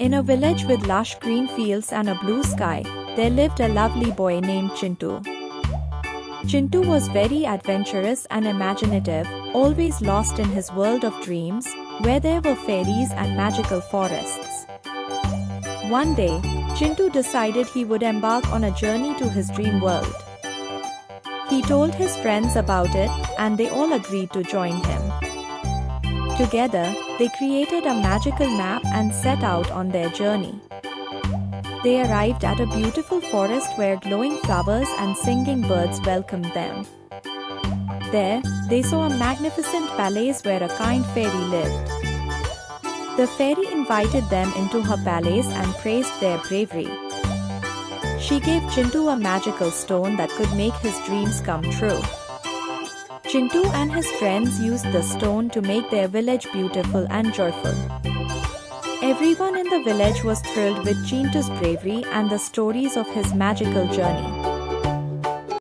In a village with lush green fields and a blue sky, there lived a lovely boy named Chintu. Chintu was very adventurous and imaginative, always lost in his world of dreams, where there were fairies and magical forests. One day, Chintu decided he would embark on a journey to his dream world. He told his friends about it, and they all agreed to join him. Together, they created a magical map and set out on their journey. They arrived at a beautiful forest where glowing flowers and singing birds welcomed them. There, they saw a magnificent palace where a kind fairy lived. The fairy invited them into her palace and praised their bravery. She gave Chintu a magical stone that could make his dreams come true. Chintu and his friends used the stone to make their village beautiful and joyful. Everyone in the village was thrilled with Chintu's bravery and the stories of his magical journey.